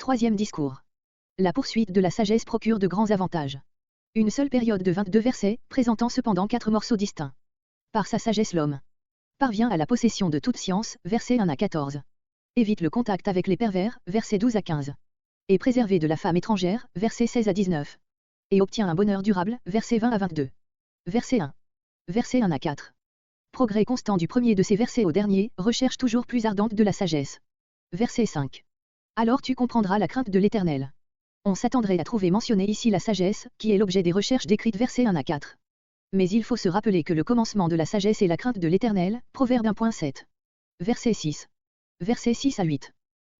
Troisième discours. La poursuite de la sagesse procure de grands avantages. Une seule période de 22 versets, présentant cependant 4 morceaux distincts. Par sa sagesse l'homme parvient à la possession de toute science, versets 1 à 14. Évite le contact avec les pervers, versets 12 à 15. Et préservé de la femme étrangère, versets 16 à 19. Et obtient un bonheur durable, versets 20 à 22. Verset 1. Verset 1 à 4. Progrès constant du premier de ces versets au dernier, recherche toujours plus ardente de la sagesse. Verset 5. Alors tu comprendras la crainte de l'Éternel. On s'attendrait à trouver mentionné ici la sagesse, qui est l'objet des recherches décrites versets 1 à 4. Mais il faut se rappeler que le commencement de la sagesse est la crainte de l'Éternel, Proverbe 1.7. Verset 6. Versets 6 à 8.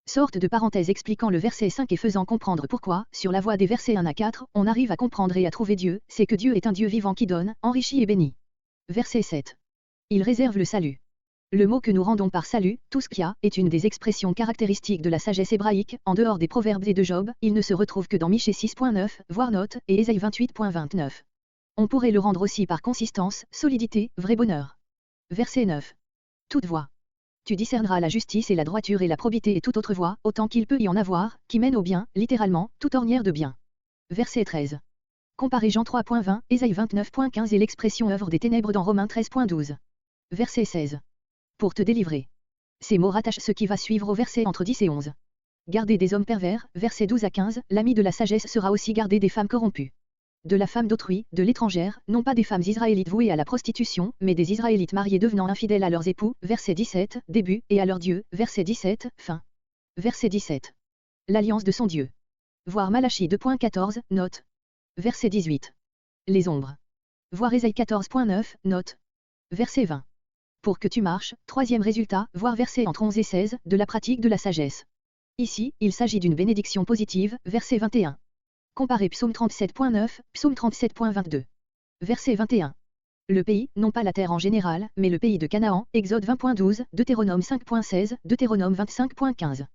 Sorte de parenthèse expliquant le verset 5 et faisant comprendre pourquoi, sur la voie des versets 1 à 4, on arrive à comprendre et à trouver Dieu, c'est que Dieu est un Dieu vivant qui donne, enrichit et bénit. Verset 7. Il réserve le salut. Le mot que nous rendons par salut, tout ce qu'il y a, est une des expressions caractéristiques de la sagesse hébraïque, en dehors des proverbes et de Job, il ne se retrouve que dans Michée 6.9, voire note, et Ésaïe 28.29. On pourrait le rendre aussi par consistance, solidité, vrai bonheur. Verset 9. Toute voie. Tu discerneras la justice et la droiture et la probité et toute autre voie, autant qu'il peut y en avoir, qui mène au bien, littéralement, toute ornière de bien. Verset 13. Comparez Jean 3.20, Ésaïe 29.15 et l'expression œuvre des ténèbres dans Romains 13.12. Verset 16. Pour te délivrer. Ces mots rattachent ce qui va suivre au verset entre 10 et 11. Garder des hommes pervers, verset 12 à 15, l'ami de la sagesse sera aussi garder des femmes corrompues. De la femme d'autrui, de l'étrangère, non pas des femmes israélites vouées à la prostitution, mais des Israélites mariés devenant infidèles à leurs époux, verset 17, début, et à leur Dieu, verset 17, fin. Verset 17. L'alliance de son Dieu. Voir Malachie 2.14, note. Verset 18. Les ombres. Voir Ésaïe 14.9, note. Verset 20. Pour que tu marches, troisième résultat, voir verset entre 11 et 16, de la pratique de la sagesse. Ici, il s'agit d'une bénédiction positive, verset 21. Comparez Psaume 37.9, Psaume 37.22. Verset 21. Le pays, non pas la terre en général, mais le pays de Canaan, Exode 20.12, Deutéronome 5.16, Deutéronome 25.15.